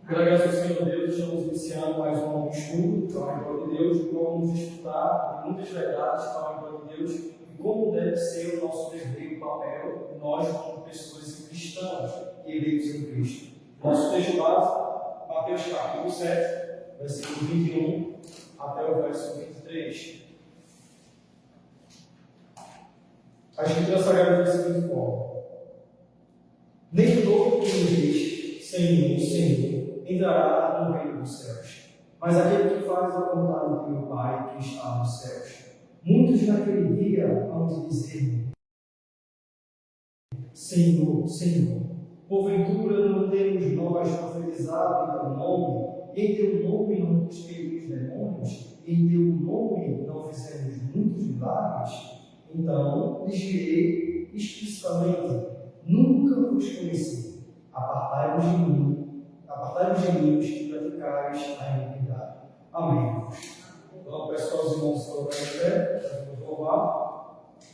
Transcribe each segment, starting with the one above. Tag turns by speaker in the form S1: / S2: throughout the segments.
S1: Pela graça do Senhor Deus, estamos iniciando mais um novo estudo para a glória de Deus, e vamos estudar muitas verdades para a glória de Deus e como deve ser o nosso dever, o papel, nós como pessoas cristãs e eleitos em Cristo. Nosso texto base, Mateus capítulo 7, versículo 21 até o verso 23. A Escritura Sagrada diz da seguinte forma: nem todo que me diz Senhor, Senhor, entrará no reino dos céus, mas aquele que faz a vontade do meu Pai que está nos céus. Muitos naquele dia hão de dizer-me: Senhor, Senhor, porventura não temos nós profetizado em teu nome, e em teu nome não expelimos demônios, e em teu nome não fizemos muitos milagres? Então lhes direi explicitamente: nunca vos conheci. Apartai-vos de mim, os que praticais a iniquidade. Amém. Então, peço aos irmãos que estão em pé, para nos louvar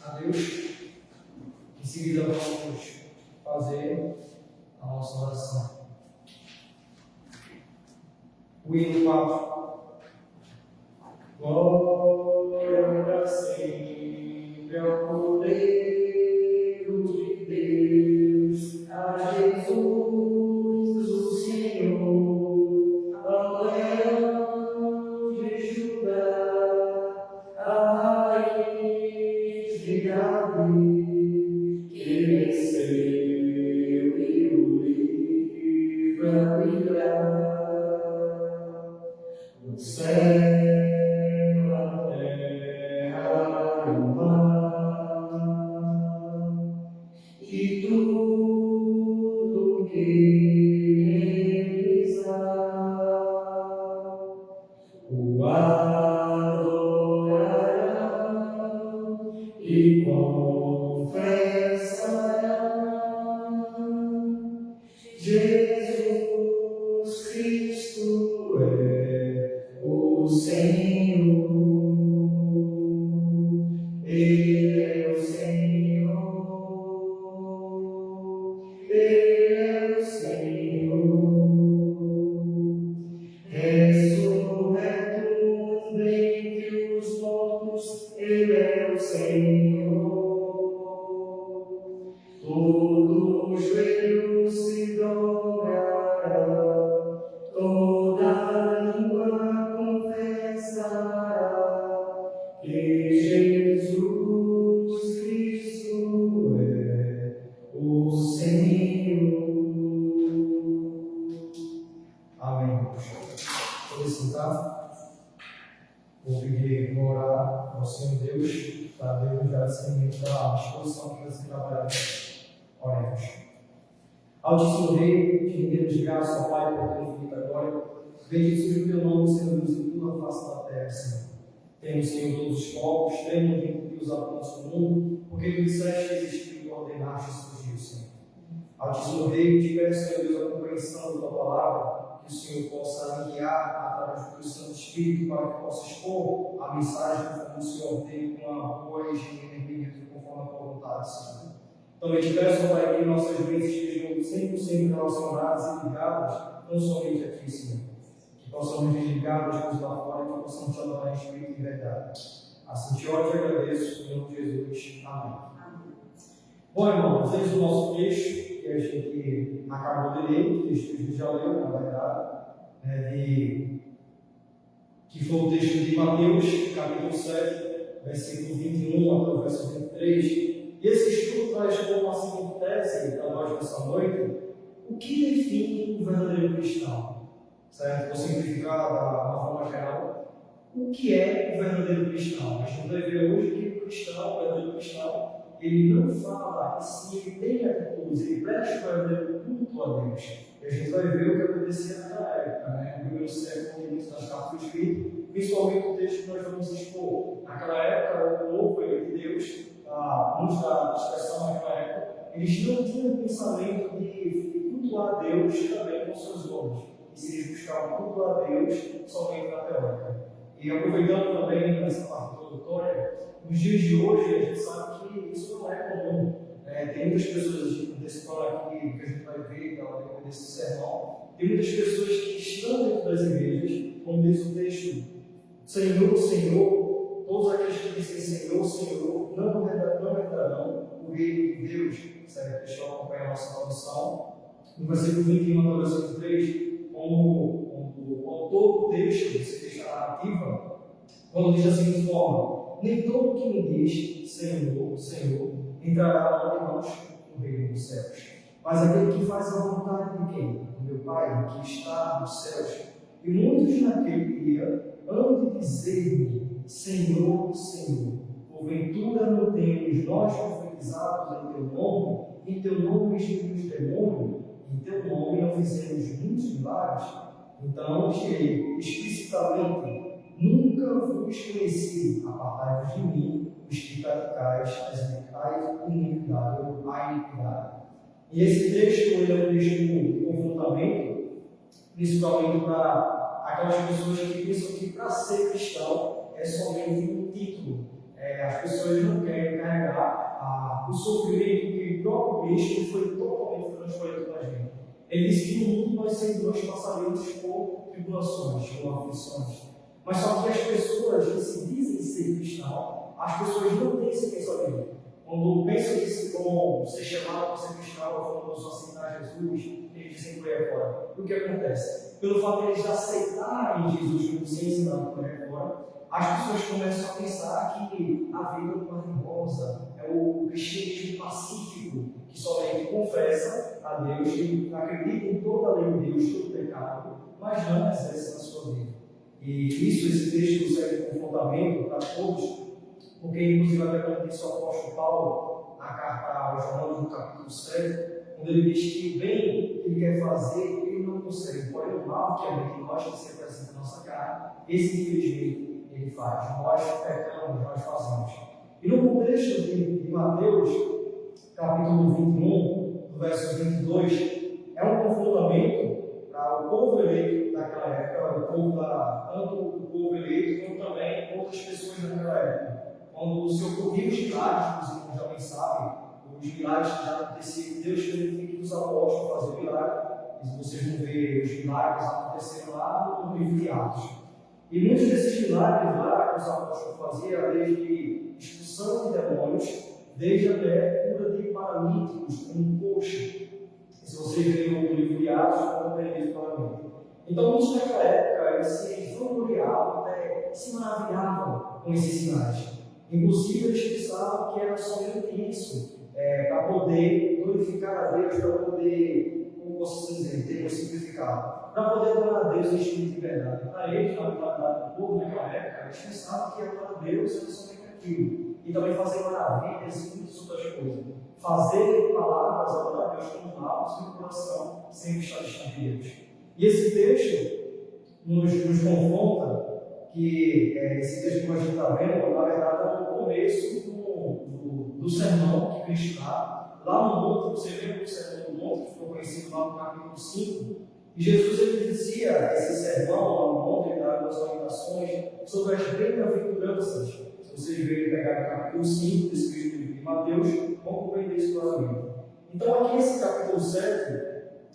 S1: a Deus. Em seguida, vamos fazer a nossa oração. O hino 4. Glória sempre ao Cordeiro de Deus, a Jesus. Vou pedir para orar ao Senhor Deus, para Deus dar discernimento da disposição que vai ser trabalhada. Oremos. Altíssimo Rei, te rendemos graça, ó Pai, por tua infinita glória. Bendito seja o teu nome, Senhor Deus, em toda a face da terra, Senhor. Temos, Senhor, todos os povos, temos em os habitantes do mundo, porque tu disseste existir e ordenaste surgir, Senhor. Altíssimo Rei, te peço, Senhor Deus, a compreensão da tua palavra, que o Senhor possa guiar através do teu Santo Espírito para que possa expor a mensagem conforme o Senhor tem com a boa e genuína conforme a tua vontade, Senhor. Também te peço, Pai, que nossas mentes estejam sempre relacionadas e ligadas, não somente aqui, Senhor. Que possamos nos ligar das coisas lá fora e que possamos te adorar em espírito e verdade. Assim te oro e te agradeço, em nome de Jesus. Amém. Bom, irmãos, eis o nosso texto que a gente acabou de ler, o texto que a gente já leu, na verdade, que foi o texto de Mateus, capítulo 7, versículo 21 até o verso 23. E esse estudo traz como a seguinte tese para nós nessa noite: o que define o verdadeiro cristão? Certo? Vou simplificar da forma geral. O que é o verdadeiro cristão? A gente vai ver hoje que o cristão, o verdadeiro cristão, ele não fala em si, ele tem atitudes, ele presta o verdadeiro culto a Deus. E a gente vai ver o que acontecia naquela época, né? No primeiro século, no início das cartas escritas, principalmente o texto que nós vamos expor. Naquela época, o povo de Deus, muitos da expressão naquela época, eles não tinham o pensamento de cultuar a Deus também com seus olhos. E se eles buscavam cultuar a Deus somente na teórica. E aproveitando também nessa parte introdutória, nos dias de hoje a gente sabe que isso não é comum. Tem muitas pessoas nesse plano aqui, que a gente vai ver ao decorrer desse sermão, tem muitas pessoas que estão dentro das igrejas, como diz o texto, Senhor, Senhor, todos aqueles que dizem Senhor, Senhor, não entrarão o reino de Deus. Será que deixa eu acompanhar a nossa tradução? No versículo 21 ao versículo 3, como o autor do texto, esse texto da narrativa, quando diz da seguinte forma: nem todo que me diz Senhor, Senhor, entrará onde nós no reino dos céus, mas aquele que faz a vontade de quem? Do meu Pai, que está nos céus. E muitos naquele dia hão de dizer-me: Senhor, Senhor, porventura não temos nós profetizados em teu nome, em teu nome exprimimos demônio, em teu nome não fizemos muitos milagres? Então direi explicitamente: nunca vos conheci, apartai-vos de mim, os que praticais a iniquidade. E esse texto ele é um texto de confrontamento, principalmente para aquelas pessoas que pensam que para ser cristão é somente um título. As pessoas não querem carregar o sofrimento que o próprio Cristo foi totalmente transparente com a gente. Ele disse que no mundo nós sempre passaremos por tribulações, por aflições. Mas só que as pessoas que se dizem ser cristão, as pessoas não têm esse pensamento. Quando pensam que vão ser chamados para ser cristão, quando só aceitar Jesus, eles dizem por aí fora. O que acontece? Pelo fato de eles aceitarem Jesus como se ensinado por aí fora, as pessoas começam a pensar que a vida não é rigorosa, é o cristianismo pacífico, que somente confessa a Deus, que acredita em toda a lei de Deus, todo o pecado, mas não exerce na sua vida. E esse texto serve de confrontamento para todos, porque inclusive até quando disse o apóstolo Paulo, na carta aos Romanos, no capítulo 7, quando ele diz que o bem que ele quer fazer, ele não consegue, porém o mal que é bem que nós que se apresenta na nossa carne, esse infelizmente ele faz, nós pecamos, nós fazemos. E no contexto de Mateus, capítulo 21, do verso 22, é um confrontamento para o povo eleito daquela época, tanto o povo eleito, como também outras pessoas daquela época. Quando o seu ocorriam os milagres, os irmãos já bem sabem, os milagres que já aconteciam, Deus teve os apóstolos fazer milagres, e vocês vão ver os milagres acontecendo lá no livro de Atos. E muitos desses milagres lá que os apóstolos faziam, desde expulsão de demônios, desde até cura de paralíticos, como coxa. E se vocês verem o livro de Atos, vão aprender isso claramente. Então, muitos naquela época, eles se vangloriavam, se maravilhavam com esses sinais. Inclusive, eles pensavam que era somente isso, para poder glorificar a Deus, para poder, como posso dizer, ter um significado, para poder adorar a Deus em espírito de verdade. Para eles, na mentalidade do povo naquela época, eles pensavam que adorar a Deus era somente aquilo. E também fazer maravilhas e muitas outras coisas. Fazer palavras, adorar a Deus com os lábios e o coração, sempre estar distante de Deus. E esse texto nos confronta que esse texto que a gente está vendo, na verdade, é o começo do sermão que Cristo dá. Lá no monte, você lembra do sermão do monte, que ficou conhecido lá no capítulo 5. E Jesus ele dizia esse sermão lá no monte, ele dava as orientações sobre as bem-aventuranças. Se vocês verem pegar o capítulo 5 desse livro de Mateus, vão compreender isso claramente. Então, aqui nesse capítulo 7,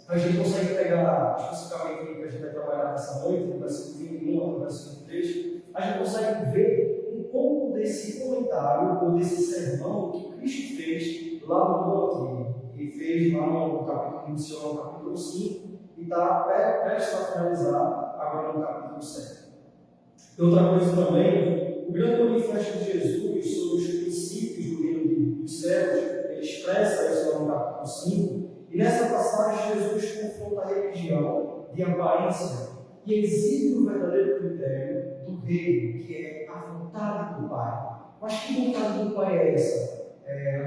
S1: a gente consegue pegar, especificamente o que a gente vai trabalhar nessa noite, no versículo 21 ao versículo 3, a gente consegue ver um pouco desse comentário, ou desse sermão que Cristo fez lá no monte, e fez lá no capítulo inicial, no capítulo 5, e está prestes a finalizar agora no capítulo 7. E outra coisa também, o grande manifesto de Jesus sobre os princípios do reino dos céus, ele expressa isso lá no capítulo 5, e nessa passagem Jesus confronta a religião de aparência e exibe o verdadeiro critério do reino, que é a vontade do Pai. Mas que vontade do Pai é essa?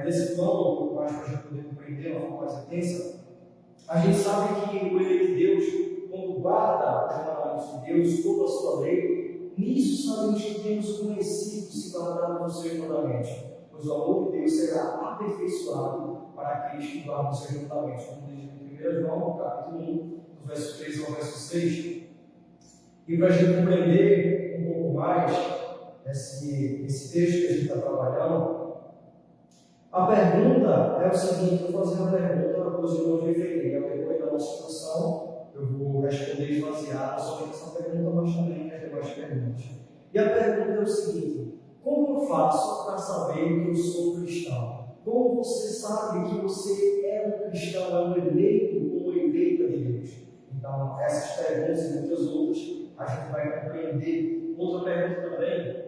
S1: Nesse plano, um pouco mais para a gente poder compreender uma forma mais intensa, a gente sabe que o eleito de Deus, quando guarda os mandamentos de Deus, toda a sua lei, nisso sabemos que temos conhecido se guardar os seus mandamentos, pois o amor de Deus será aperfeiçoado para aqueles que guardam os seus mandamentos, como diz em 1 João, capítulo 1, do verso 3 ao verso 6. E para a gente compreender um pouco mais esse texto que a gente está trabalhando, a pergunta é o seguinte: eu vou fazer uma pergunta os irmãos referirem, ao decorrer da nossa discussão, eu vou responder esvaziado somente essa pergunta, mas também as demais perguntas. E a pergunta é o seguinte: como eu faço para saber que eu sou cristão? Como você sabe que você é um cristão, é um eleito ou eleita de Deus? Então, essas perguntas e muitas outras a gente vai compreender. Outra pergunta também,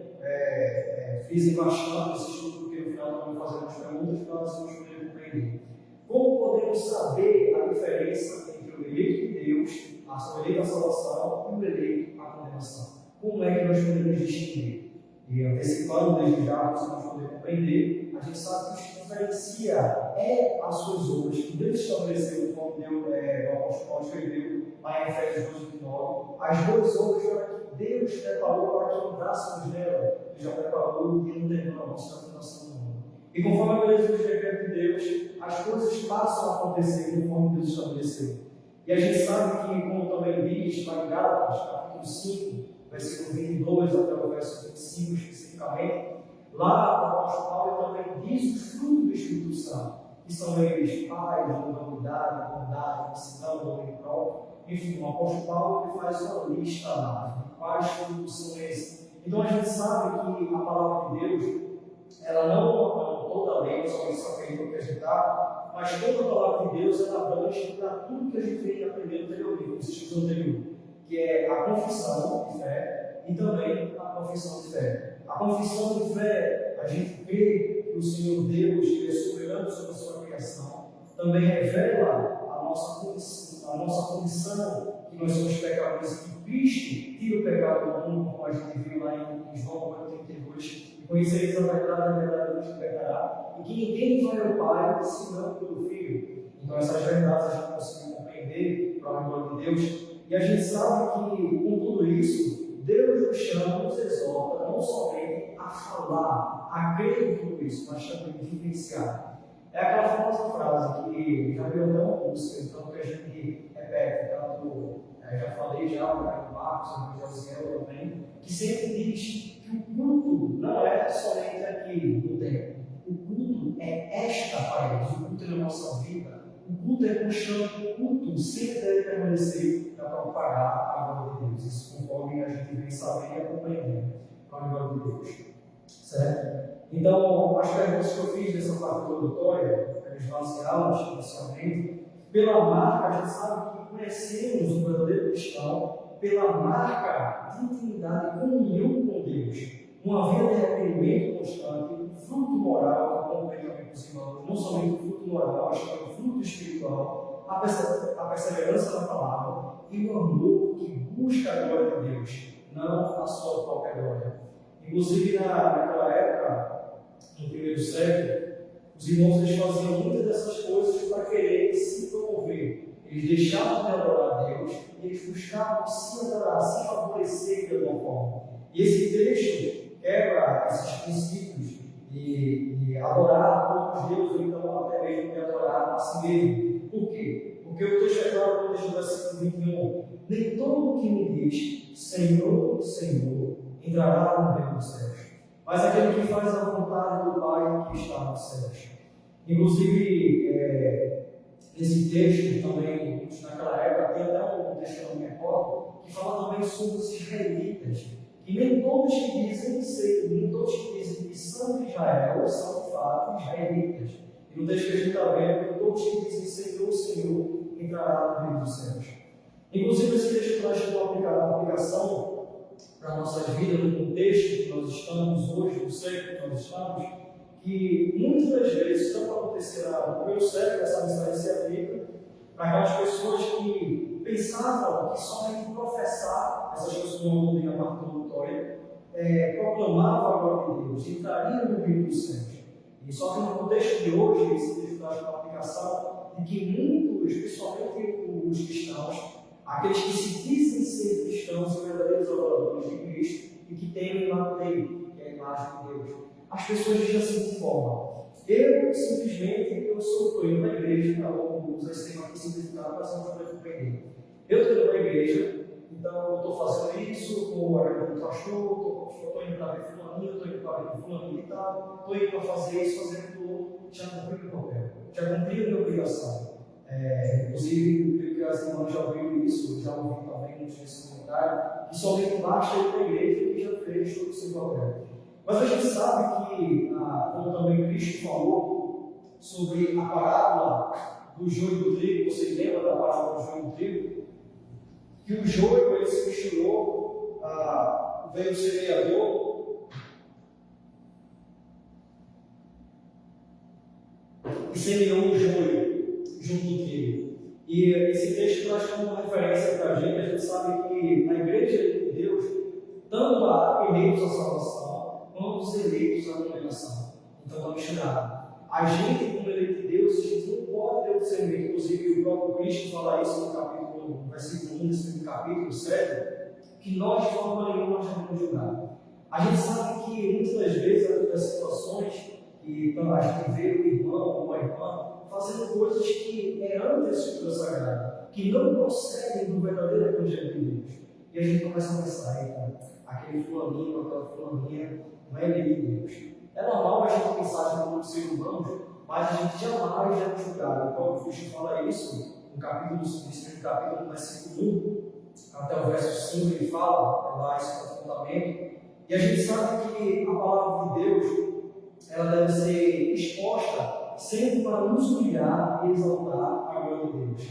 S1: fiz bastante esse estudo, porque no final nós vamos fazer algumas perguntas para nós vamos poder compreender. Como podemos saber a diferença entre o eleito de Deus, o eleito à salvação, e o eleito à condenação? Como é que nós podemos distinguir? E antecipando desde já, para nós poder compreender, a gente sabe que o que diferencia é as suas obras, que Deus estabeleceu, como o apóstolo Paulo escreveu lá em Efésios 2:9, as boas obras para que Deus preparou para que andássemos nela, Ele já preparou e não terminou a nossa fundação do mundo. E conforme a beleza do decreto de Deus, as coisas passam a acontecer conforme Deus estabeleceu. E a gente sabe que, como também diz lá em Gálatas, capítulo 5, versículo 22 até o verso 25 especificamente, lá o apóstolo Paulo também diz os frutos do Espírito Santo, que são eles paz, longanimidade, bondade, mansidão, domínio próprio. Enfim, o apóstolo Paulo ele faz uma lista lá de quais frutos são esses. Então a gente sabe que a palavra de Deus, ela não toda a lei, somente só que a gente apresentar, mas toda a palavra de Deus ela abrange para tudo que a gente vem aprendendo anteriormente, nos estudos anteriores, que é a confissão de fé e também a confissão de fé. A confissão de fé, a gente vê que o Senhor Deus, que é soberano sobre a sua criação, também revela a nossa condição, que nós somos pecadores, que Cristo tira o pecado do mundo, como a gente viu lá em João 32, e conhecereis a verdade vos libertará, e que ninguém vai ao Pai senão pelo Filho. Então essas verdades a gente consegue compreender para a glória de Deus, e a gente sabe que com tudo isso, Deus nos chama, nos exorta, não somente a falar, a crer em tudo isso, mas também a vivenciar. É aquela famosa frase que já viu até uma música, então que a gente repete, tanto já falei já, o Marcos, o Josiel também, que sempre diz que o culto não é somente aqui no templo. O culto é esta parede, o culto é na nossa vida. O culto é constante, o culto sempre deve permanecer para propagar a glória de Deus. Isso conforme a gente vem sabendo e compreendendo a glória de Deus. Certo? Então, as perguntas que eu fiz nessa parte introdutória, esvaziá-las inicialmente, pela marca, a gente sabe que conhecemos o verdadeiro cristão pela marca de intimidade e comunhão com Deus, uma vida de arrependimento constante, um fruto moral que compreende com os irmãos, não somente o fruto moral, mas também o fruto espiritual, a perseverança na palavra e o amor que busca a glória de Deus, não a sua própria glória. Inclusive, naquela época, no primeiro século, os irmãos eles faziam muitas dessas coisas para querer se promover. Eles deixavam de adorar a Deus e eles buscavam se adorar, se favorecer de alguma forma. E esse texto quebra esses princípios de adorar outros deuses, ou então até mesmo de adorar a si mesmo. Por quê? Porque o texto é claro quando diz no versículo 21, nem todo o que me diz Senhor, Senhor, entrará no reino dos céus, mas aquele que faz a vontade do Pai que está nos céus. Inclusive, esse texto também, naquela época, tem até um texto que eu não me recordo, que fala também sobre os israelitas, que nem todos que dizem ser, nem todos que dizem que são de Israel são de fato israelitas. E no texto que a gente está vendo, nem todos que dizem Senhor, Senhor, entrará no reino dos céus. Inclusive, esse texto traz uma aplicação para a nossa vida, no contexto que nós estamos hoje, no século que nós estamos, que muitas das vezes, tanto acontecerá no primeiro século, essa mensagem se aplica para aquelas pessoas que pensavam que somente professar, essas pessoas não ouvem a parte introdutória, proclamavam a glória de Deus, entrariam no reino dos céus. E só que no contexto de hoje, esse texto traz uma aplicação de que muitos, principalmente os cristãos, aqueles que se dizem ser cristãos e verdadeiros adoradores de Cristo e que têm uma lei, que é a imagem de Deus, as pessoas dizem assim de forma: eu simplesmente estou indo para a igreja, ou usar esse termo aqui simplificado para você poder compreender. Eu estou indo para a igreja, então eu estou fazendo isso, estou agradando o pastor, estou indo para ver fulaninho, estou indo para ver fulaninho e tal, estou indo para fazer isso, fazer aquilo, já cumpri o meu papel, já cumpri a minha obrigação. Inclusive, eu creio que as irmãs já ouviram isso, já ouvi também nesse comentário, que somente basta ir para a igreja que já fez todo o seu papel. Mas a gente sabe que, como também Cristo falou sobre a parábola do joio e do trigo, vocês lembram da parábola do joio e do trigo? Que o joio ele se misturou, veio o semeador e semeou o joio junto do trigo. E esse texto traz como referência para a gente sabe que na igreja de Deus, tanto há eleitos à salvação, quanto os eleitos à condenação. Então está misturado. A gente, como eleito de Deus, a gente não pode ter o discernimento. Inclusive, o próprio Cristo fala isso no versículo 1 desse capítulo 7, que nós de forma nenhuma nós devemos julgar. A gente sabe que muitas das vezes as situações que a gente vê o irmão ou uma irmã fazendo coisas que é antes da Escritura Sagrada, que não procedem do verdadeiro Evangelho de Deus. E a gente começa a pensar, aquele fulaninho, aquela fulaninha, não é inimigo de Deus. É normal a gente pensar como ser humano, mas a gente jamais deve julgar. O próprio Cristo fala isso no capítulo, versículo 1 até o verso 5, ele fala, lá esse aprofundamento. E a gente sabe que a palavra de Deus ela deve ser exposta sempre para nos humilhar e exaltar a glória de Deus.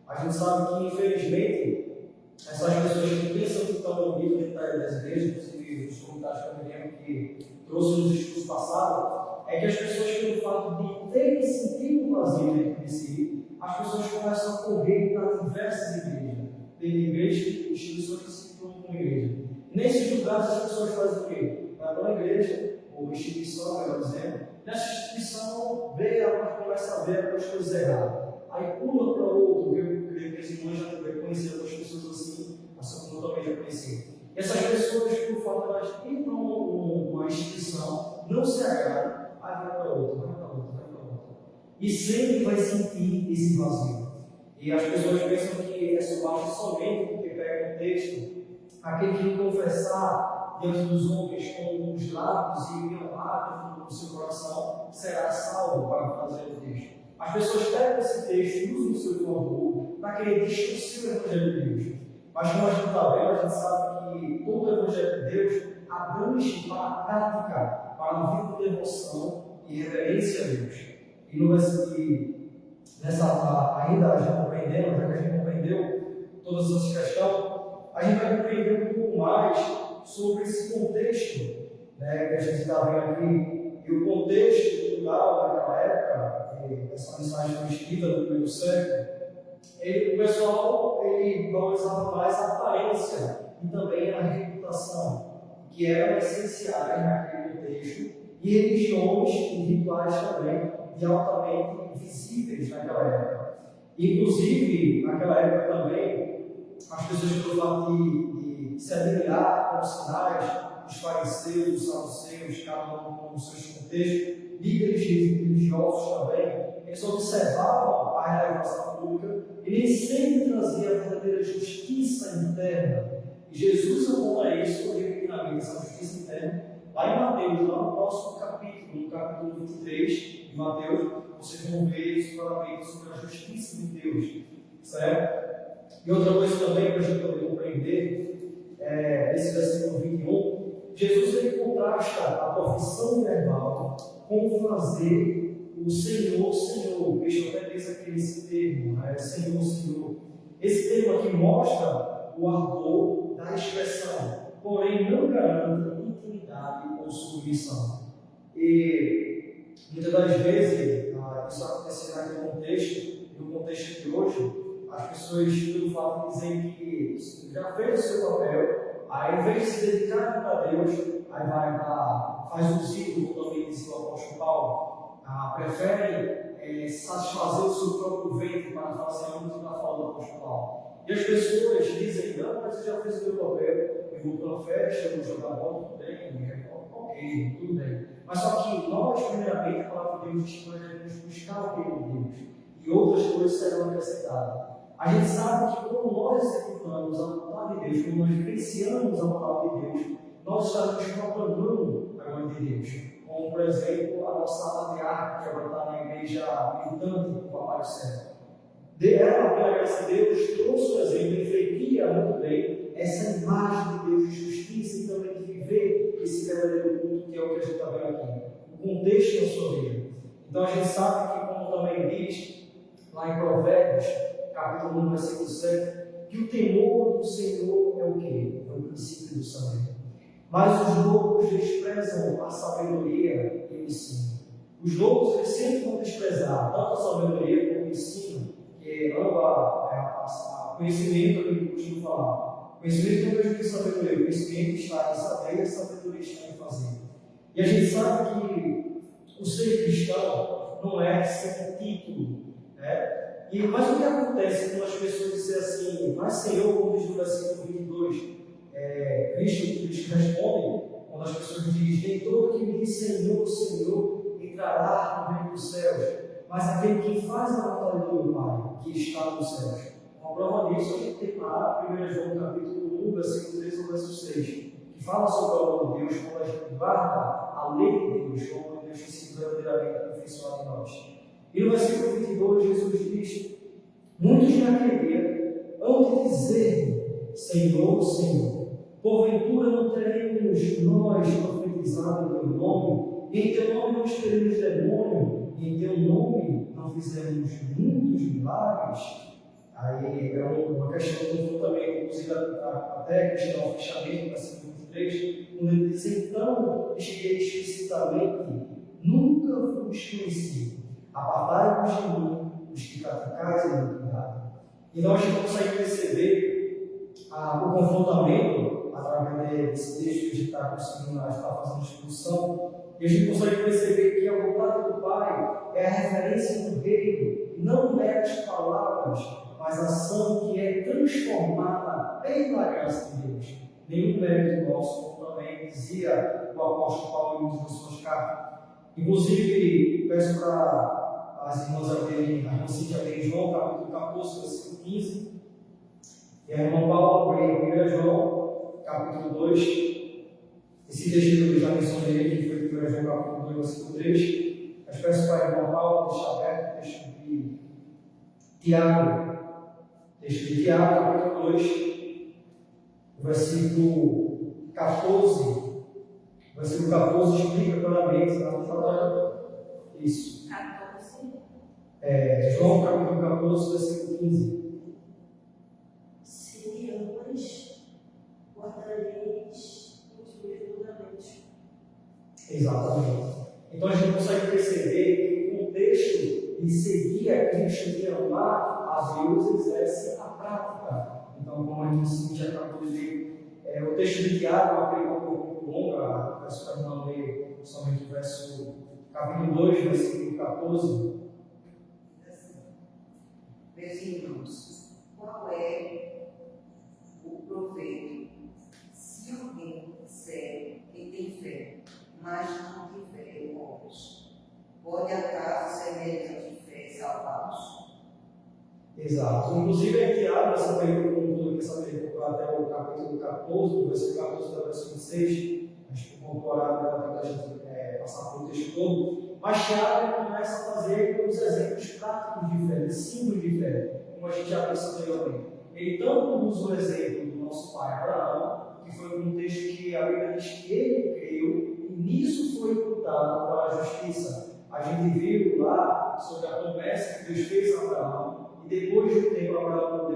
S1: A gente sabe que, infelizmente, essas pessoas que pensam que estão ouvindo das igrejas, inclusive os comentários que eu me lembro que trouxe nos estudos passados, é que as pessoas, pelo fato de terem sentido um vazio dentro de si, as pessoas começam a correr para diversas igrejas. Tem igrejas, instituições que se tornam como igreja. E nesses lugares as pessoas fazem o quê? Vai para a igreja, ou instituição, melhor dizendo. Nessa instituição, ela começa a ver algumas coisas erradas. Aí pula para outro, eu creio que as irmãs já conheceram algumas pessoas assim como eu também já conheci. E essas pessoas, por fato de elas irem para uma instituição, não se agradam, aí vai para outra, vai para outra, vai para outra. E sempre vai sentir esse vazio. E as pessoas pensam que essa baixa somente porque pega um texto, aquele que confessar diante dos homens com os lábios e me amar no seu coração será salvo para fazer o texto. As pessoas pegam esse texto e usam o seu favor para querer distorcer o Evangelho de Deus. Mas como a gente está vendo, a gente sabe que todo o Evangelho de Deus abrange para a prática, para a vida de devoção e reverência a Deus. E ainda a gente compreendendo, já que a gente compreendeu todas essas questões, a gente vai compreender um pouco mais sobre esse contexto, que a gente está vendo aqui. E o contexto cultural daquela época, essa mensagem foi escrita no primeiro século, o pessoal valorizava mais a aparência e também a reputação, que eram essenciais naquele contexto, e religiões e rituais também, e altamente visíveis naquela época. Inclusive, naquela época também, as pessoas pelo fato de se admirar com os sinais, os fariseus, os saduceus, cada um com os seus contextos, líderes religiosos também, eles observavam a relevância pública e nem sempre trazia a verdadeira justiça interna. E Jesus aponta isso repetidamente, essa justiça interna, lá em Mateus, lá no próximo capítulo, no capítulo 23 de Mateus, vocês vão ver isso claramente sobre a justiça de Deus, certo? E outra coisa também para a gente poder compreender, esse versículo 21, Jesus ele contrasta a profissão verbal com fazer o Senhor, Senhor. Cristo até diz aqui esse termo, Senhor, Senhor. Esse termo aqui mostra o ardor da expressão, porém não garante intimidade ou submissão. E muitas das vezes, isso acontece naquele contexto, e no contexto de hoje, as pessoas, pelo fato de dizer que já fez o seu papel, aí, em vez de se dedicar a Deus, aí faz um ciclo, como também disse o apóstolo Paulo, prefere satisfazer o seu próprio ventre para fazer a última fala do apóstolo Paulo. E as pessoas dizem, não, mas eu já fiz o meu papel, eu vou para uma festa, eu vou jogar bola, tudo bem, ok, tudo bem. Mas só que nós, primeiramente, a palavra de Deus diz que nós devemos buscar o reino de Deus, e outras coisas serão acrescentadas. A gente sabe que quando nós executamos a vontade de Deus, quando nós vivenciamos a palavra de Deus, nós estaremos proclamando a glória de Deus. Como, por exemplo, a nossa matriarca, que agora está na igreja militante do Papai do Céu. Ela, pela graça de Deus, trouxe o exemplo, refletia muito bem essa imagem de Deus de justiça e também de viver esse verdadeiro culto, que é o que a gente está vendo aqui. O contexto da sua vida. Então a gente sabe que, como também diz lá em Provérbios, capítulo 1, versículo 7, que o temor do Senhor é o quê? É o princípio do saber. Mas os loucos desprezam a sabedoria e o ensino. Os loucos eles sempre vão desprezar tanto a sabedoria como o ensino, que amba conhecimento que eu costumo falar. Conhecimento é o mesmo que sabedoria. O conhecimento está em saber e a sabedoria está em fazer. E a gente sabe que o ser cristão não é sem título, né? Mas o que acontece quando as pessoas dizem assim, mas Senhor, como diz no versículo 22, Cristo responde, quando as pessoas dizem, nem todo que me diz Senhor, Senhor, entrará no reino dos céus, mas aquele que faz a vontade do meu Pai, que está nos céus. Uma prova disso, a gente tem lá 1 João capítulo 1, versículo 3 ao versículo 6, que fala sobre o amor de Deus, quando a gente guarda a lei de Deus, o amor de Deus tem sido verdadeiramente aperfeiçoado em nós. E no versículo 22, Jesus diz, muitos naquele dia hão de dizer, Senhor, Senhor, porventura não teremos nós profetizado em teu nome, e em teu nome não expeliremos demônio, e em teu nome não fizemos muitos milagres? Aí é uma questão que também, inclusive, até a questão do fechamento, no versículo 23, quando ele diz, então, cheguei explicitamente, nunca vos conheci, apartai-vos de mim, os que praticais a iniquidade. Então a gente consegue perceber o confrontamento através desse texto que a gente está conseguindo, está fazendo discussão, e a gente consegue perceber que a vontade do Pai é a referência do reino, não meras palavras, mas ação que é transformada pela graça de Deus. Nenhum mérito nosso, como também dizia o apóstolo Paulo em suas cartas. Inclusive, peço para as irmãs abrirem, a irmã Cíntia abrir João, capítulo 14, versículo 15. E a irmã Paula abrir 1 João, capítulo 2. Esse texto que eu já mencionei aqui foi 1 João, capítulo 2, versículo 3. Mas peço para a irmã Paula deixar aberto o texto de Tiago. Texto de Tiago, capítulo 2, versículo 14. O versículo 14 explica claramente isso.
S2: 14.
S1: João capítulo 14, versículo 15.
S2: Se ambos guardareis os meus mandamentos.
S1: Exatamente. Então a gente consegue perceber que o contexto de seguir a Cristo, de amar a Deus, exerce a prática. Então, como a gente já acabou de ler, o texto de Tiago é uma pergunta um pouco longa, peço para não ler somente o verso, capítulo 2, versículo 14.
S3: Meus irmãos, qual é o proveito se alguém disser que tem fé, mas não tiver obras? Pode acaso semelhante fé salvá-los?
S1: Exato. Inclusive, em Tiago, essa pergunta, como essa pergunta até o capítulo 14, do versículo 14 até o versículo 26, acho que incorporado para a gente passar por o texto todo. Mas Tiago começa a fazer os exemplos práticos de fé, símbolos de fé, como a gente já pensou anteriormente. Ele tanto usa o exemplo do nosso pai Abraão, que foi um texto que a Bíblia diz que ele creu e nisso foi imputado para a justiça. A gente viu lá sobre a promessa que Deus fez a Abraão, e depois de um tempo, Abraão,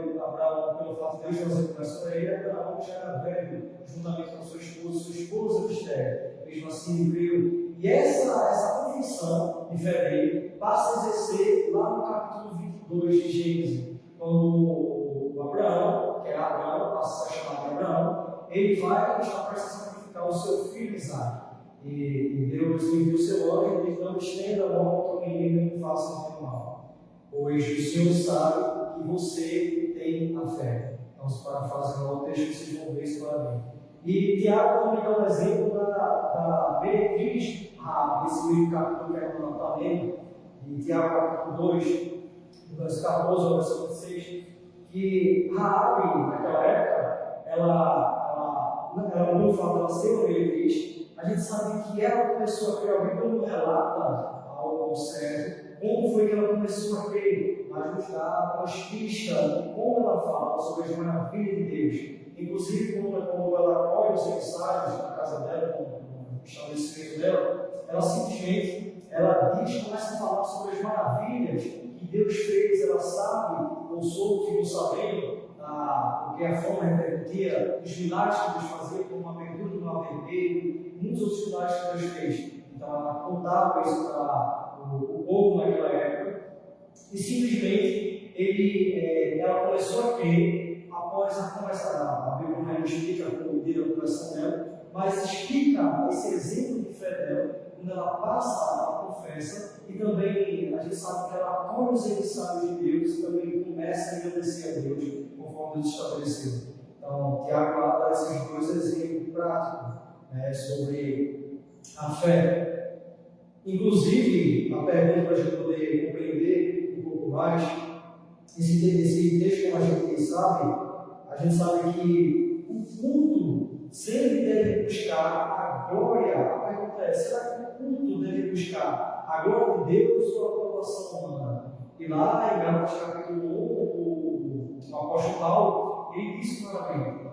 S1: pelo fato de Deus fazer promessa para ele, Abraão já era velho, juntamente com sua esposa Esther, mesmo assim ele creu. E essa confissão de fé dele passa a exercer lá no capítulo 22 de Gênesis, quando o Abraão, que era Abraão, passa a ser chamado de Abraão, ele vai e está prestes a sacrificar o seu filho Isaac. E Deus envia o seu anjo e diz: não estenda a mão que o menino não faça nenhum mal, pois o Senhor sabe que você tem a fé. Então, se parafrasear o texto, vocês vão ver isso claramente. E Tiago também dá um exemplo da meretriz, esse mesmo capítulo que é no Nataleno, em Tiago capítulo 2, do verso 14 ao verso 26, que Raabe, naquela época, ela não fala ela ser uma meretriz. A gente sabe que ela começou a criar, quando relata ao servo, Como foi que ela começou a crer? Mas nos dá umas pistas de como ela fala sobre as maravilhas de Deus. Inclusive, quando ela acolhe os emissários na casa dela, no estabelecimento dela, ela simplesmente começa a falar sobre as maravilhas que Deus fez. Ela sabe, ou soube, ficou sabendo, porque a forma repercutia, os milagres que Deus fazia, como a abertura do mar vermelho, muitos outros milagres que Deus fez. Então, ela contava isso para o povo naquela época, e simplesmente ela começou a crer após a conversa. A Bíblia não explica como deu a conversa dela, mas explica esse exemplo de fé dela, quando ela passa a confessa, e também a gente sabe que ela acolhe os emissários de Deus e também começa a agradecer a Deus, conforme Deus estabeleceu. Então, Tiago dá esses dois exemplos práticos, né, sobre a fé. Inclusive, a pergunta para a gente poder compreender um pouco mais, esse texto, como a gente sabe que o culto sempre deve buscar a glória. A pergunta é: será que o culto deve buscar a glória de Deus ou a aprovação humana? E lá em Gálatas capítulo 1, o apóstolo Paulo, ele diz claramente,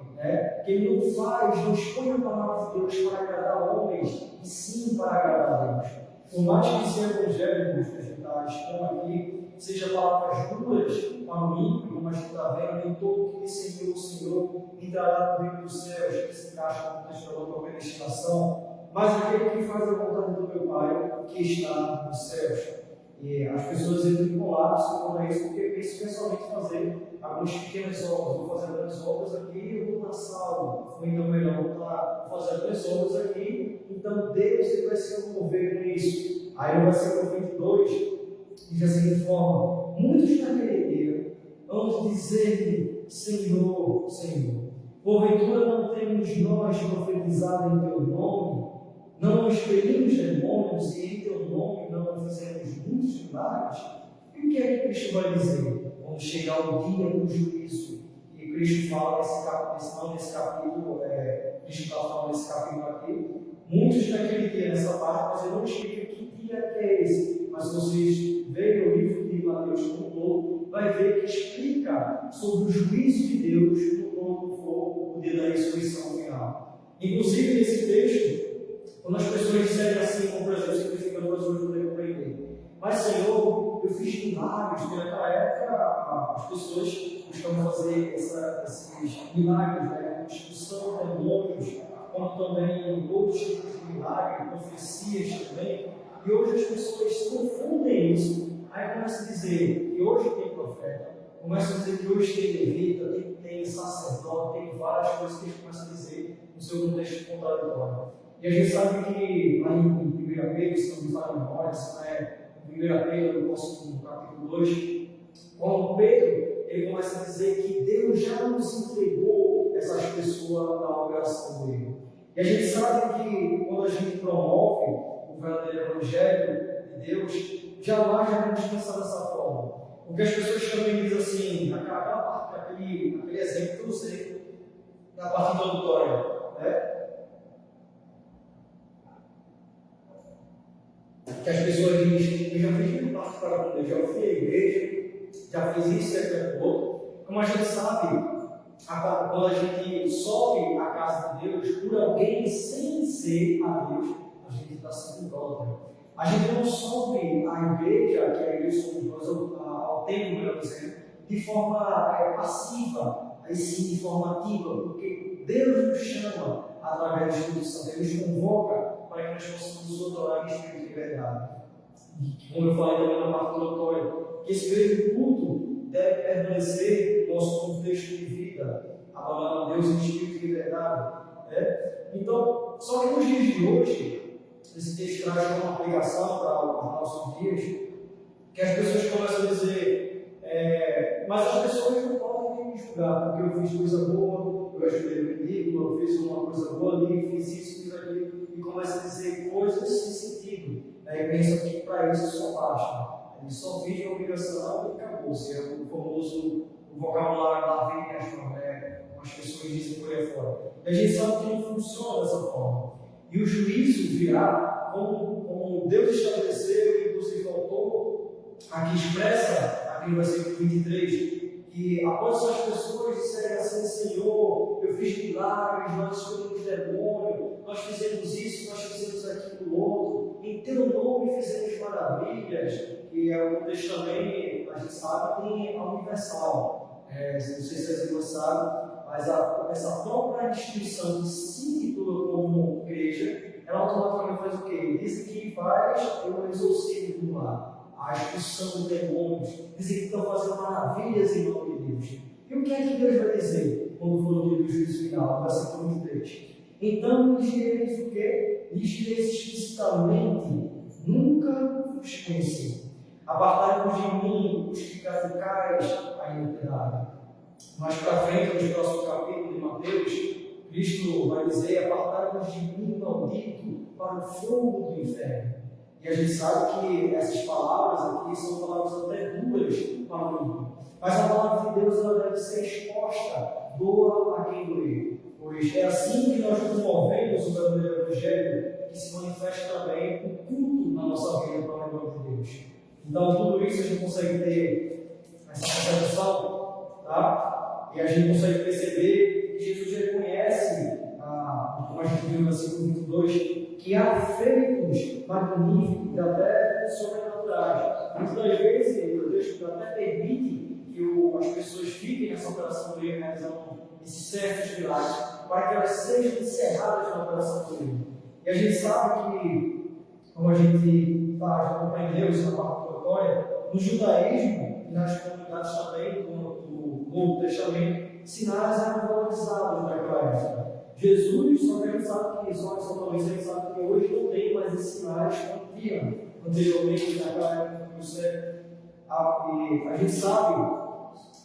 S1: que ele não expõe a palavra de Deus para agradar homens, e sim para agradar a Deus. Por mais que esse evangelho que a gente está expondo aqui seja palavras duras para o ímpio, como a gente está vendo, nem todo que disse Senhor entrará no reino dos céus, que se encaixa no texto da tua predestinação, mas aquele que faz a vontade do meu Pai, que está nos céus. E as pessoas entram em colapso quanto a isso, porque pensam que é somente fazer algumas pequenas obras. Vou fazer grandes obras aqui, eu vou estar salvo. Ou então, melhor, vou estar fazendo grandes obras aqui, então Deus ele vai se envolver com isso. Aí no versículo 22, diz da seguinte forma: muitos naquele dia vão dizer-lhe: Senhor, Senhor, porventura não temos nós profetizado em teu nome? Não expelimos demônios e em teu nome não fizemos muitos milagres? E o que é que Cristo vai dizer? Quando chegar o dia do juízo, e Cristo fala nesse capítulo, Cristo está falando nesse capítulo aqui, muitos naquele dia, nessa parte, mas ele não explica que dia é esse. Mas se vocês verem o livro de Mateus como um todo, vai ver que explica sobre o juízo de Deus quando for o dia da ressurreição final. Inclusive, nesse texto, quando as pessoas disserem assim, como por exemplo, simplificando para as pessoas poderem compreender: mas Senhor, eu fiz milagres. Naquela época, as pessoas buscavam fazer esses milagres, como expulsão de demônios, como também outros tipos de milagres, profecias também. E hoje as pessoas confundem isso. Aí começam a dizer que hoje tem profeta, começam a dizer que hoje tem levita, tem sacerdote, tem várias coisas que eles começam a dizer no seu contexto contraditório. E a gente sabe que lá em 1 Pedro, se não me falha a memória, se não é 1 Pedro, no capítulo 2, quando Pedro ele começa a dizer que Deus já nos entregou essas pessoas da operação do erro. E a gente sabe que quando a gente promove o verdadeiro evangelho de Deus, jamais devemos pensar dessa forma. Porque as pessoas também dizem assim, aquele exemplo que eu usei na parte introdutória, que as pessoas dizem: eu já fiz muito parte para com Deus, já fui à igreja, já fiz isso e aquilo outro. Como a gente sabe, quando a gente sobe à casa de Deus por alguém sem ser a Deus, a gente está sendo idólatra. A gente não sobe à igreja, que é a igreja somos nós, ao templo, melhor dizendo, de forma passiva, aí sim de forma ativa, porque Deus nos chama através do Espírito Santo, Ele nos convoca para que nós possamos nos adorar em espírito de verdade. E, como eu falei também na parte introdutória, que esse mesmo culto deve permanecer no nosso contexto de vida, adorando a Deus em espírito de verdade. Então, só que nos dias de hoje, esse texto traz uma aplicação para os nossos dias, que as pessoas começam a dizer: mas as pessoas não podem me julgar, porque eu fiz coisa boa, eu ajudei o inimigo, eu fiz uma coisa boa ali, fiz isso, fiz aquilo, e começa a dizer coisas sem sentido. E pensa que para isso só basta. Ele só fez a obrigação e acabou-se. É o famoso vocabulário da vida, como as pessoas dizem por aí fora. E a gente sabe que não funciona dessa forma. E o juízo virá, como Deus estabeleceu, inclusive o autor aqui expressa, aqui no versículo 23, que após as pessoas disserem assim: Senhor, eu fiz milagres, nós exprimimos demônio, nós fizemos isso, nós fizemos aquilo outro, em teu nome fizemos maravilhas, que é o contexto também, a gente sabe, tem a universal. Não sei se as irmãs sabem, mas essa própria instituição de se titula como igreja, ela automaticamente faz o quê? Diz que faz o exorcismo lá, a expulsão de demônios, dizem que estão fazendo maravilhas em nome de Deus. E o que é que Deus vai dizer quando for o dia do juízo final, versículo 23? Então lhes direis o quê? Lhes direis explicitamente: nunca vos conheci. Apartai-vos de mim, os que praticais a iniquidade. Mais para frente, no próximo capítulo de Mateus, Cristo vai dizer: apartai-vos de mim, maldito, para o fogo do inferno. E a gente sabe que essas palavras aqui são palavras até duras para o mundo. Mas a palavra de Deus ela deve ser exposta, doa a quem doer. Pois é assim que nós promovemos o verdadeiro Evangelho, que se manifesta também o culto na nossa vida para o nome de Deus. Então, tudo isso a gente consegue ter essa concepção, tá? E a gente consegue perceber que Jesus reconhece, como a gente viu no versículo 22, que há feitos magníficos e até sobrenaturais. Muitas das vezes, o texto até permite que as pessoas fiquem nessa operação do erro, realizando esses certos milagres, para que elas sejam encerradas na operação do erro. E a gente sabe que, como a gente já compreendeu isso na parte introdutória, no judaísmo e nas comunidades também do Novo Testamento, sinais eram valorizados naquela época. Jesus, só que a gente sabe que, a gente sabe que hoje não tem mais esses sinais que tinha anteriormente naquela época do século. E a gente sabe,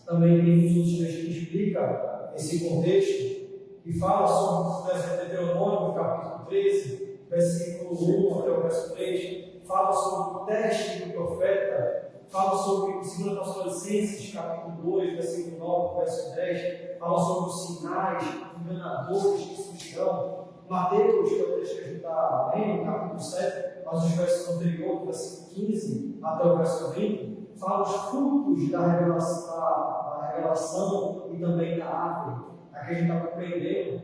S1: também tem muitos outros textos que explicam esse contexto, que fala sobre, por exemplo, Deuteronômio, capítulo 13, versículo 1 até o verso 3, fala sobre o teste do profeta, fala sobre 2 Tessalonicenses, capítulo 2, versículo 9, verso 10, fala sobre os sinais enganadores que surgirão. Mateus, que é o texto que a gente está lendo, capítulo 7, mas os versos anteriores, do versículo 15 até o verso 20, fala os frutos da revelação e também da árvore. Aqui a gente está compreendendo,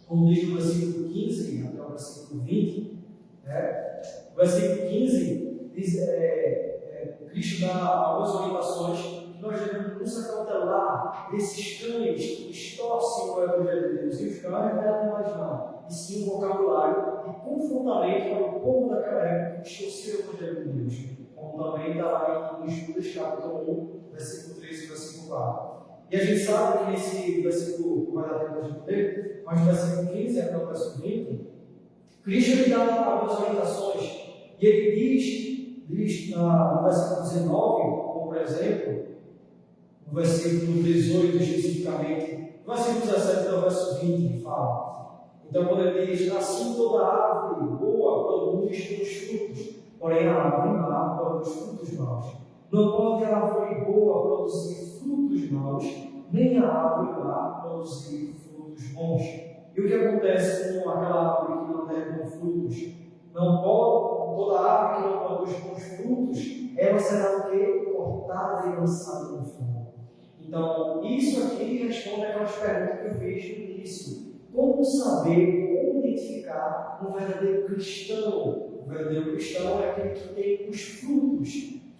S1: como diz no versículo 15 até o versículo 20, né? O versículo 15 diz, Cristo dá algumas orientações que nós devemos nos acautelar desses cães que distorcem o Evangelho de Deus. E os cães não é mais não, e sim um vocabulário de confrontamento para o povo daquela época que distorcia o Evangelho de Deus. Como também está lá em Judas, capítulo 1, versículo 13 e versículo 4. E a gente sabe que nesse versículo, vai dar tempo de gente ler, mas no versículo 15 até o verso 20, Cristo lhe dá algumas orientações. E ele diz no versículo 19, como por exemplo, no versículo 18 especificamente, no versículo 17 até o verso 20, ele fala. Então, quando ele diz: assim toda árvore boa produz bons frutos, porém a árvore má produz frutos maus. Não pode a árvore boa produzir frutos maus, nem a árvore má produzir frutos bons. E o que acontece com aquela árvore que não der bons frutos? Não pode, toda árvore que não produz bons frutos, ela será o quê? Cortada e lançada no fogo. Então, isso aqui responde aquelas perguntas que eu fiz no início. Como saber, como identificar um verdadeiro cristão? O verdadeiro cristão é aquele que tem os frutos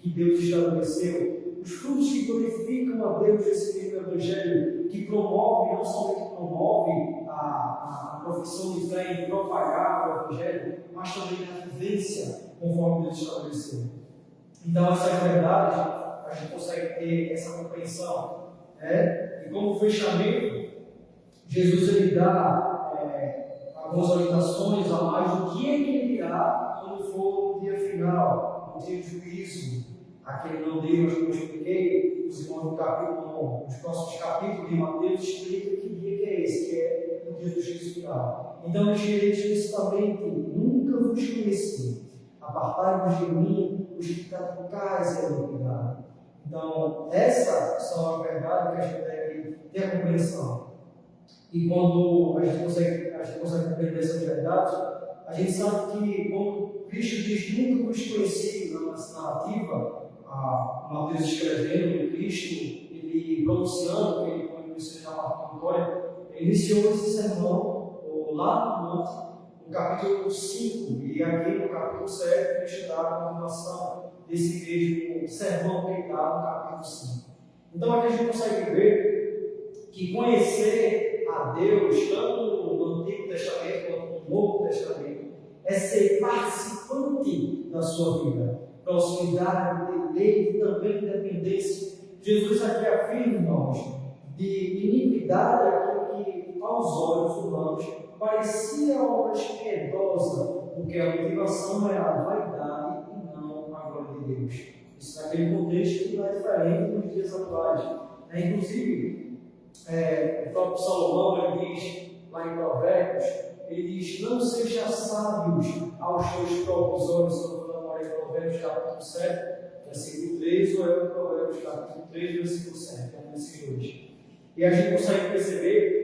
S1: que Deus estabeleceu, os frutos que glorificam a Deus nesse livro do Evangelho, que promove, não somente promove a profissão de fé em propagar o Evangelho, mas também a vivência conforme Deus estabeleceu. Então, essas verdades, a gente consegue ter essa compreensão. E como fechamento, Jesus ele dá algumas orientações a mais do que ele dirá quando for no dia final, no dia de juízo. Aquele não Deus, como eu expliquei, os irmãos no capítulo, nos próximos capítulos de Mateus, explica que dia que é esse, que é o dia do juízo final. Então, ele diz explicitamente: nunca vos conheci, apartai-vos de mim, os que praticais a iniquidade. Então, essas são as verdades que a gente deve ter a compreensão. E quando a gente consegue compreender essas verdades, a gente sabe que quando Cristo diz nunca vos conheci na narrativa, Mateus escrevendo, o Cristo, ele pronunciando, que ele conheceu na parte vitória, ele iniciou esse sermão lá no monte, no capítulo 5, e aqui no capítulo 7, Cristo dá a continuação desse mesmo sermão que ele dá no capítulo 5. Então aqui a gente consegue ver que conhecer a Deus, tanto no Antigo Testamento quanto no Novo Testamento, é ser participante da sua vida, proximidade, deleite e também independência. Jesus aqui afirma, irmãos, de iniquidade aquilo que aos olhos humanos parecia obra piedosa, porque a motivação é a vaidade e não a glória de Deus. Isso naquele contexto que não é diferente nos dias atuais. Inclusive, o próprio Salomão ele diz lá em Provérbios, ele diz: não seja sábios aos teus próprios olhos. Se eu não falei em Provérbios capítulo 7, versículo 3, ou é o Provérbios capítulo 3, versículo 7, é um desses dois. E a gente consegue perceber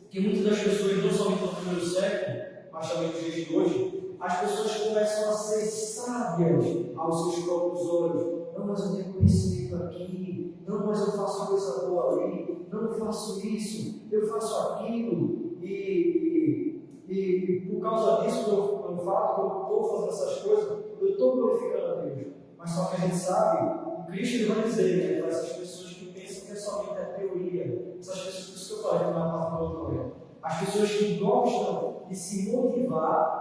S1: que muitas das pessoas, não somente no primeiro século, mas também nos dias de hoje, as pessoas começam a ser sábias aos seus próprios olhos. Não, mas eu tenho conhecimento aqui. Não, mas eu faço coisa boa ali. Não, eu faço isso. Eu faço aquilo. E por causa disso, pelo fato que eu estou fazendo essas coisas, eu estou glorificando a Deus. Mas só que a gente sabe, o Cristo ele vai dizer, né, para essas pessoas que pensam que é somente a teoria, essas pessoas, por isso que eu falei que não é parte da teoria, as pessoas que gostam de se motivar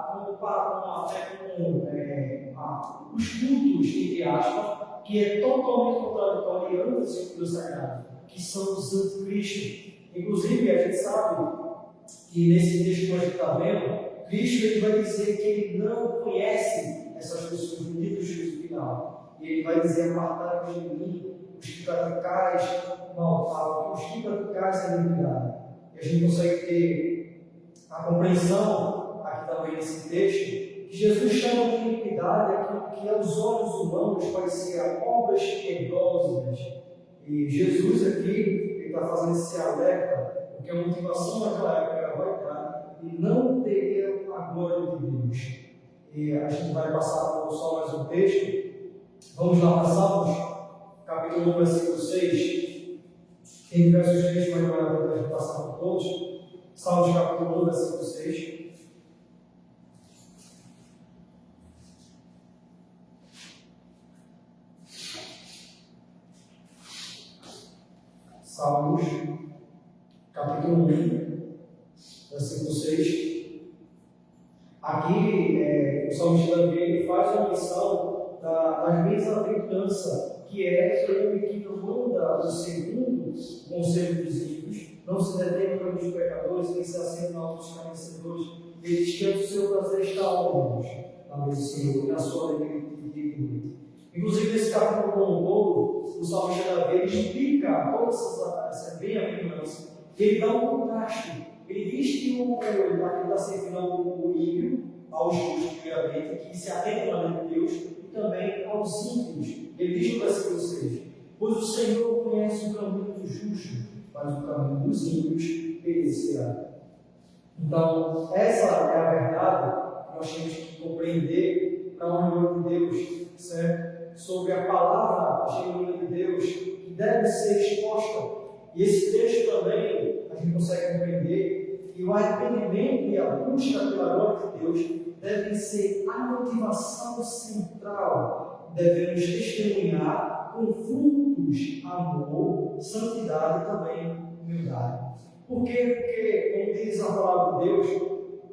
S1: os cultos, entre aspas, que é totalmente contraditório e anti-escritura sagrada, que são os anticristos. Inclusive, a gente sabe que nesse texto que a gente está vendo, Cristo ele vai dizer que ele não conhece essas pessoas no dia do juízo final. E ele vai dizer: apartai-vos de mim, os que praticais a iniquidade. E a gente consegue ter a compreensão aqui também nesse texto que Jesus chama de iniquidade aquilo que aos olhos humanos parecia obras piedosas. E Jesus aqui ele está fazendo esse alerta, porque a motivação naquela época era a vaidade e não teria a glória de Deus. E a gente vai passar só mais um texto. Vamos lá para Salmos, capítulo 1, versículo 6. Tem diversos textos, mas não é para a gente passar por todos. Salmos, capítulo 1, versículo 6. Salmos, capítulo 1, versículo 6. Aqui, o salmista Davi faz uma menção das bem-aventuranças, que é o homem que não anda o segundo conselho dos ímpios, não se detém no caminho dos pecadores, nem se assenta na alta dos escarnecedores. Ele diz que o seu prazer está onde? Na mesa do Senhor, e na sua alegria de dia e noite. Inclusive, nesse capítulo como um todo, o salmista Davi explica todas essas bem-aventuranças, e ele dá um contraste. Ele diz que ele está servindo ao ímpio, aos justos, primeiramente, que se atentam à lei de Deus, e também aos ímpios. Ele diz no versículo 6: pois o Senhor conhece o caminho do justo, mas o caminho dos ímpios perecerá. Então, essa é a verdade que nós temos que compreender para a honra de Deus, certo? Sobre a palavra genuína de Deus, que deve ser exposta. E esse texto também, a gente consegue compreender que o arrependimento e a busca pela glória de Deus devem ser a motivação central. Devemos testemunhar com frutos, amor, santidade e também humildade. Por quê? Porque, como diz a palavra de Deus,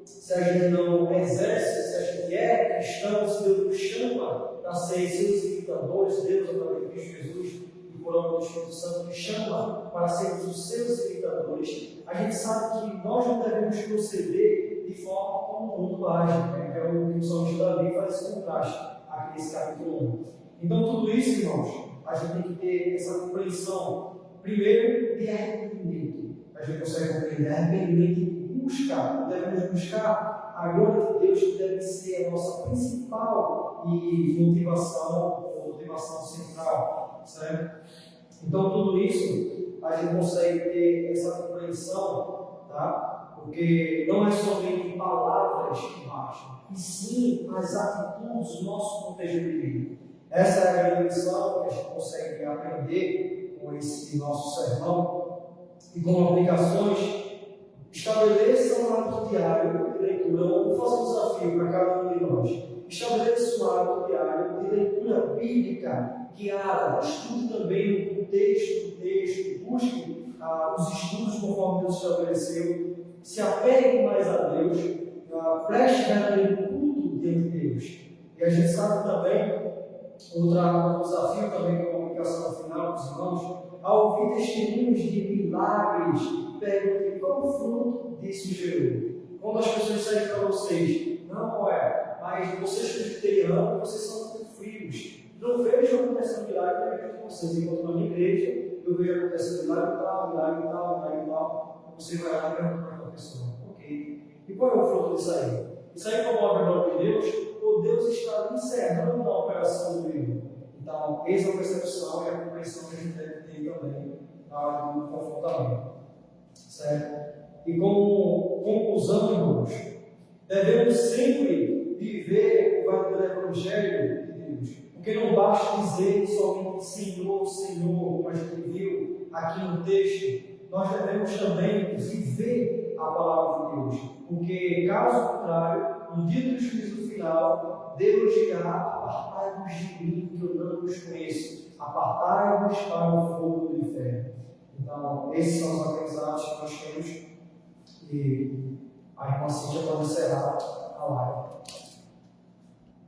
S1: se a gente não exerce, se a gente é cristão, se Deus nos chama para ser seus imitadores, Deus, através de Cristo Jesus e por obra do Espírito Santo, nos chama para sermos os seus imitadores, a gente sabe que nós não devemos proceder de forma como o mundo age, né? Que é o que o salmista Davi faz esse contraste aqui nesse capítulo 1. Então, tudo isso, irmãos, a gente tem que ter essa compreensão, primeiro, de arrependimento. A gente consegue compreender arrependimento e buscar, devemos buscar a glória de Deus, que deve ser a nossa principal motivação central, certo? Então, tudo isso a gente consegue ter essa compreensão, tá? Porque não é somente palavras que bastam, e sim as atitudes do nosso contexto de vida. Essa é a grande lição que a gente consegue aprender com esse nosso sermão e com aplicações. Estabeleça um hábito diário de leitura. Vamos fazer um desafio para cada um de nós. Estabeleça um hábito diário de leitura bíblica guiada. Estude também o texto, busque os estudos conforme Deus estabeleceu. Se apegue mais a Deus, preste verdadeiro culto diante de Deus. E a gente sabe também, outro desafio também com a aplicação final dos irmãos, ao ouvir testemunhos de milagres, pergunte qual o fruto disso gerou. Quando as pessoas disserem para vocês, não é, mas vocês presbiterianos, vocês são muito frios. Não vejo acontecendo milagre na igreja de vocês. Enquanto na minha igreja, eu vejo acontecendo milagre tal. Você vai lá e pergunta para a pessoa, ok. E qual é o fruto disso aí? Isso aí promove a glória de Deus, ou Deus está encerrando a operação do erro. Então, essa é a percepção e a compreensão que a gente deve ter também na hora do confrontamento. Certo? E como conclusão, irmãos, devemos sempre viver o verdadeiro Evangelho de Deus. Porque não basta dizer somente Senhor, Senhor, como a gente viu aqui no texto. Nós devemos também viver a palavra de Deus. Porque, caso contrário, no dia do juízo final, Deus dirá: apartai-vos de mim, que eu não os conheço. Apartai-vos para o fogo do inferno. Então, esses são os aprendizados que nós temos. E a irmã Cíntia pode encerrar a live.